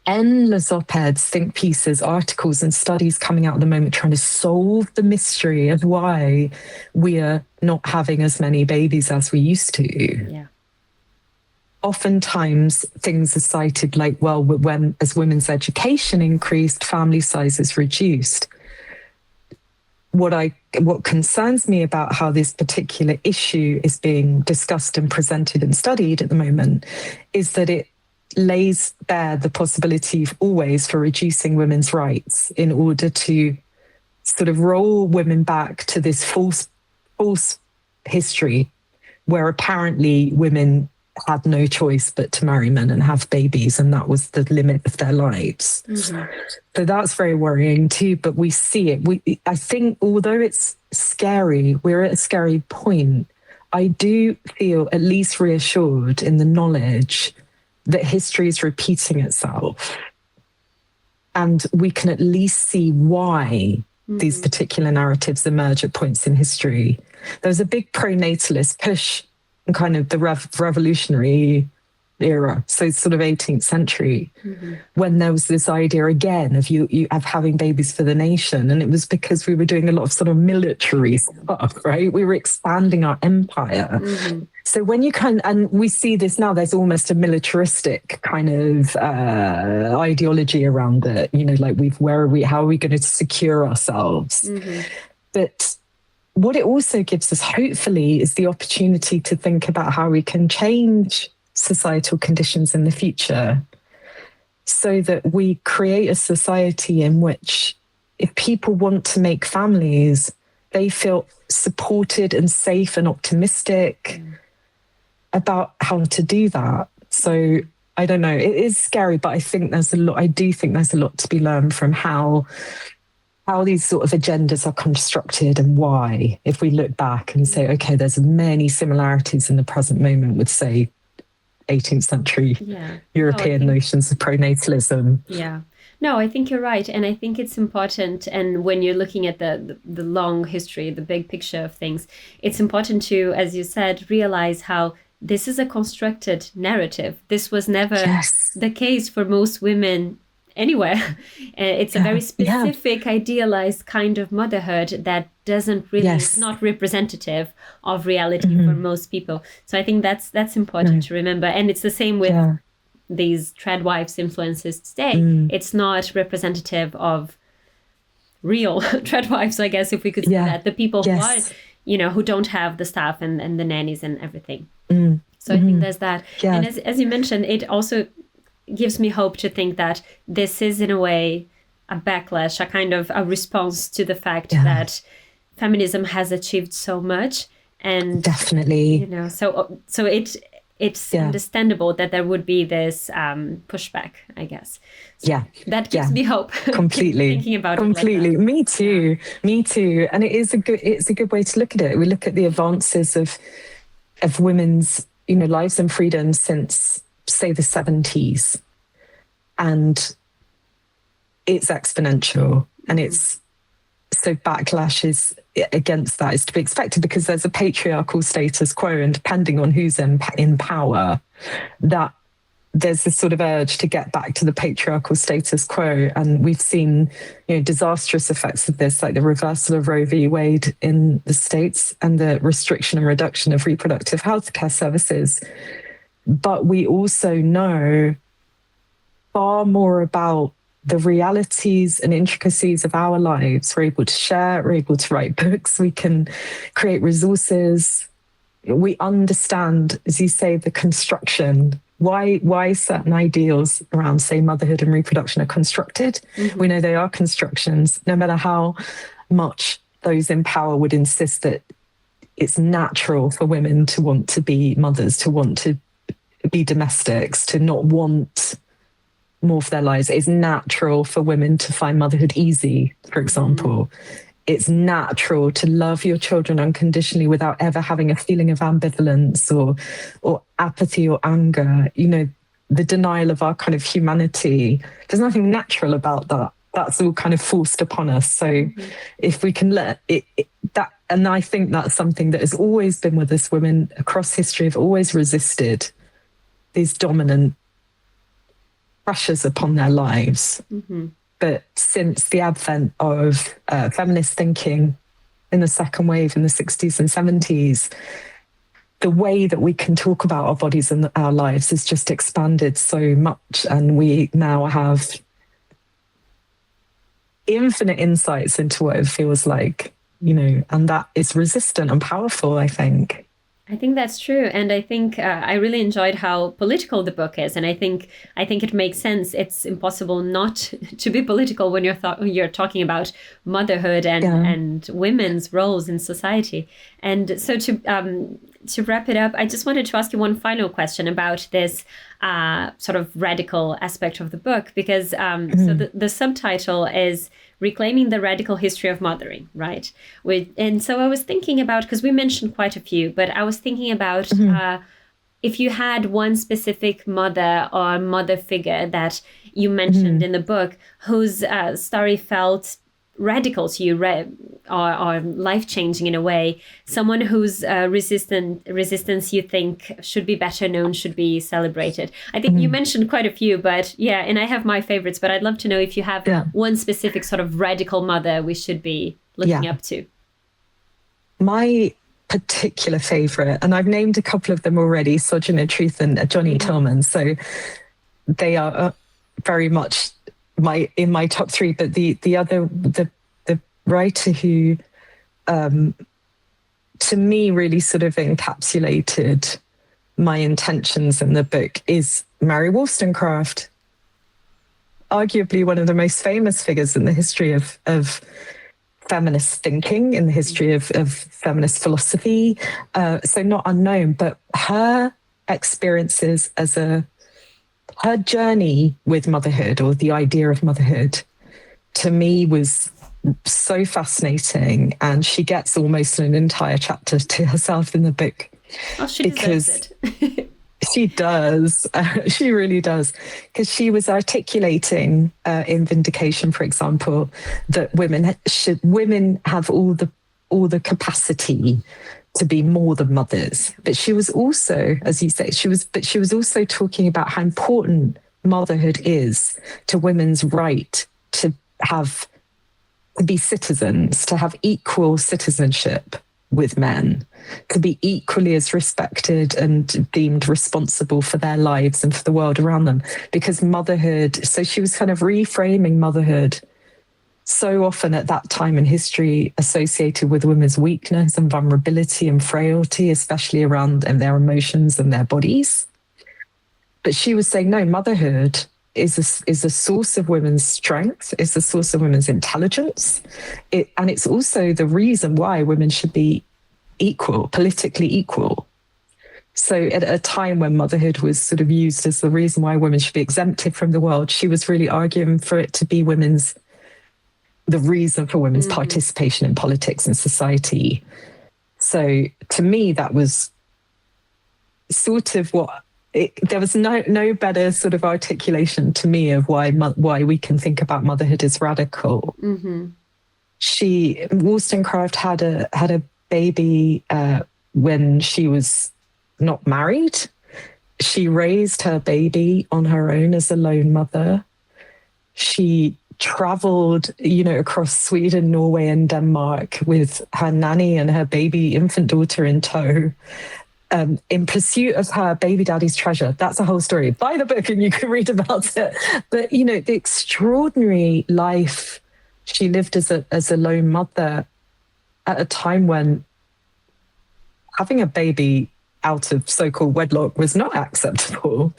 Endless op-eds, think pieces, articles and studies coming out at the moment trying to solve the mystery of why we are not having as many babies as we used to. Yeah. Oftentimes things are cited like, well, as women's education increased, family sizes reduced. What concerns me about how this particular issue is being discussed and presented and studied at the moment is that it lays bare the possibility always for reducing women's rights in order to sort of roll women back to this false history where apparently women had no choice but to marry men and have babies, and that was the limit of their lives. Mm-hmm. So that's very worrying too, but we see it. I think although it's scary, we're at a scary point, I do feel at least reassured in the knowledge that history is repeating itself. And we can at least see why these particular narratives emerge at points in history. There was a big pro-natalist push in kind of the revolutionary era, so sort of 18th century, when there was this idea again of of having babies for the nation. And it was because we were doing a lot of sort of military stuff, right? We were expanding our empire. Mm-hmm. So when and we see this now, there's almost a militaristic kind of ideology around it, like how are we going to secure ourselves? Mm-hmm. But what it also gives us, hopefully, is the opportunity to think about how we can change societal conditions in the future so that we create a society in which if people want to make families, they feel supported and safe and optimistic about how to do that. So I don't know, it is scary, but I do think there's a lot to be learned from how these sort of agendas are constructed and why, if we look back and say, okay, there's many similarities in the present moment with, say, 18th century European notions of pronatalism. Yeah. No, I think you're right. And I think it's important. And when you're looking at the long history, the big picture of things, it's important to, as you said, realize how this is a constructed narrative. This was never the case for most women anywhere. It's a very specific, idealized kind of motherhood that doesn't really, is not representative of reality for most people. So I think that's important to remember. And it's the same with these tradwives influences today. It's not representative of real tradwives, I guess, if we could say that. The people who are, who don't have the staff and the nannies and everything. So I think there's that. And as you mentioned, it also gives me hope to think that this is in a way a backlash, a kind of a response to the fact that feminism has achieved so much, and definitely, so it's understandable that there would be this pushback, I guess. So that gives me hope. Completely thinking about completely. It like that. Me too. And it's a good way to look at it. We look at the advances of women's lives and freedoms since, say, the 70s, and it's exponential, and it's so backlash is against that is to be expected because there's a patriarchal status quo, and depending on who's in power, that there's this sort of urge to get back to the patriarchal status quo. And we've seen, disastrous effects of this, like the reversal of Roe v. Wade in the States and the restriction and reduction of reproductive healthcare services. But we also know far more about the realities and intricacies of our lives. We're able to share, we're able to write books, we can create resources. We understand, as you say, the construction, why certain ideals around, say, motherhood and reproduction are constructed. Mm-hmm. We know they are constructions, no matter how much those in power would insist that it's natural for women to want to be mothers, to want to be domestics, to not want more for their lives. It's natural for women to find motherhood easy, for example. Mm-hmm. It's natural to love your children unconditionally without ever having a feeling of ambivalence or apathy or anger. The denial of our kind of humanity. There's nothing natural about that. That's all kind of forced upon us. So if we can let that, and I think that's something that has always been with us. Women across history have always resisted these dominant pressures upon their lives. Mm-hmm. But since the advent of feminist thinking in the second wave in the 60s and 70s, the way that we can talk about our bodies and our lives has just expanded so much. And we now have infinite insights into what it feels like, and that is resistant and powerful, I think. I think that's true. And I think I really enjoyed how political the book is. And I think it makes sense. It's impossible not to be political when you're talking about motherhood and women's roles in society. And so to wrap it up, I just wanted to ask you one final question about this sort of radical aspect of the book, because so the subtitle is Reclaiming the Radical History of Mothering, right? And so I was thinking about, because we mentioned quite a few, but I was thinking about if you had one specific mother or mother figure that you mentioned in the book whose story felt radical to you or life-changing in a way, someone whose resistance you think should be better known, should be celebrated. I think you mentioned quite a few, but yeah, and I have my favorites, but I'd love to know if you have one specific sort of radical mother we should be looking up to. My particular favorite, and I've named a couple of them already, Sojourner Truth and Johnnie Tillmon, so they are very much in my top three, but the writer who to me really sort of encapsulated my intentions in the book is Mary Wollstonecraft, arguably one of the most famous figures in the history of feminist thinking, in the history of feminist philosophy, so not unknown, but her experiences her journey with motherhood, or the idea of motherhood, to me was so fascinating. And she gets almost an entire chapter to herself in the book. Oh, she deserves it. She does. She really does. Because she was articulating in Vindication, for example, that women have all the capacity to be more than mothers. But she was also, as you say, she was also talking about how important motherhood is to women's right to be citizens, to have equal citizenship with men, to be equally as respected and deemed responsible for their lives and for the world around them. Because motherhood, so she was kind of reframing motherhood, so often at that time in history associated with women's weakness and vulnerability and frailty, especially around their emotions and their bodies. But she was saying, no, motherhood is a source of women's strength, it's a source of women's intelligence, and it's also the reason why women should be equal, politically equal. So at a time when motherhood was sort of used as the reason why women should be exempted from the world, she was really arguing for it to be the reason for women's participation in politics and society. So to me, that was sort of there was no better sort of articulation to me of why we can think about motherhood as radical. Mm-hmm. Wollstonecraft had a baby when she was not married, she raised her baby on her own as a lone mother. She traveled, across Sweden, Norway, and Denmark with her nanny and her baby infant daughter in tow, in pursuit of her baby daddy's treasure. That's a whole story. Buy the book and you can read about it. But, the extraordinary life she lived as a lone mother at a time when having a baby out of so-called wedlock was not acceptable.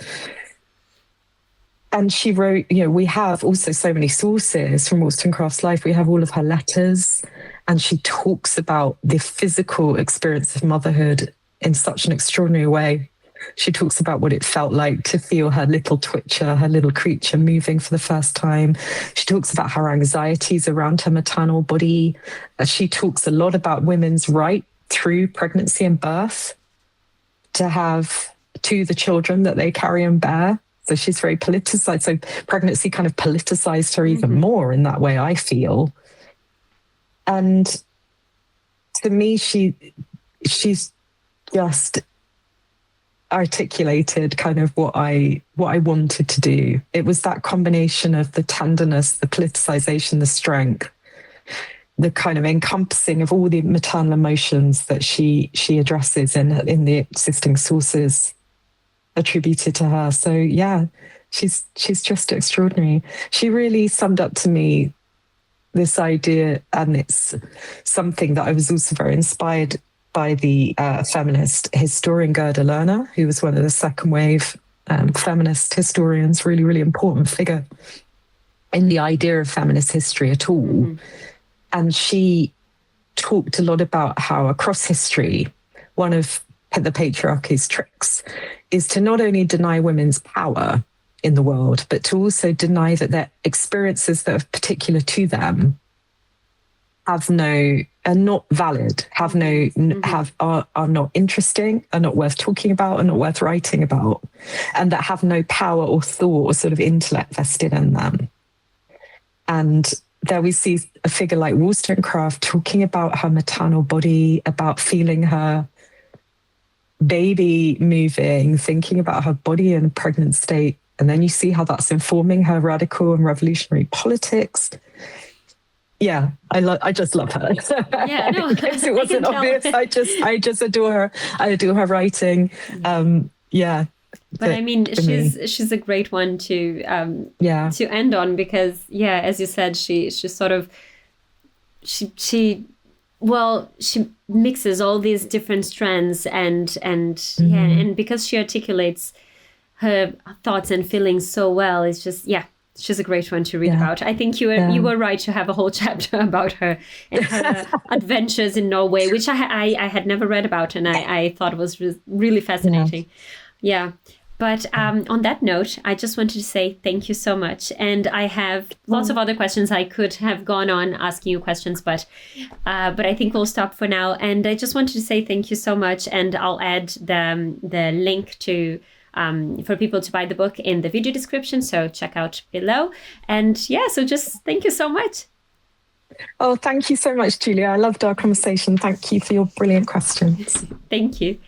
And she wrote, we have also so many sources from Wollstonecraft's life. We have all of her letters, and she talks about the physical experience of motherhood in such an extraordinary way. She talks about what it felt like to feel her little twitcher, her little creature moving for the first time. She talks about her anxieties around her maternal body. She talks a lot about women's right through pregnancy and birth to have the children that they carry and bear. So she's very politicized. So pregnancy kind of politicized her even more in that way, I feel. And to me, she's just articulated kind of what I wanted to do. It was that combination of the tenderness, the politicization, the strength, the kind of encompassing of all the maternal emotions that she addresses in the existing sources attributed to her. So yeah, she's just extraordinary. She really summed up to me this idea, and it's something that I was also very inspired by the feminist historian Gerda Lerner, who was one of the second wave feminist historians, really, really important figure in the idea of feminist history at all. And she talked a lot about how across history, one of the patriarchy's tricks is to not only deny women's power in the world, but to also deny that their experiences that are particular to them are not valid, are not interesting, are not worth talking about, are not worth writing about, and that have no power or thought or sort of intellect vested in them. And there we see a figure like Wollstonecraft talking about her maternal body, about feeling her baby moving, thinking about her body in a pregnant state. And then you see how that's informing her radical and revolutionary politics. Yeah, I just love her. Yeah, no, in case it wasn't obvious, I just adore her. I adore her writing. Yeah. But I mean, she's a great one to end on, because as you said, she sort of she mixes all these different strands and because she articulates her thoughts and feelings so well, it's just she's a great one to read about. I think you were right to have a whole chapter about her and her adventures in Norway, which I had never read about, and I thought it was really fascinating. Yeah. But on that note, I just wanted to say thank you so much. And I have lots of other questions. I could have gone on asking you questions, but I think we'll stop for now. And I just wanted to say thank you so much. And I'll add the link to for people to buy the book in the video description. So check out below. And so just thank you so much. Oh, thank you so much, Julia. I loved our conversation. Thank you for your brilliant questions. Thank you.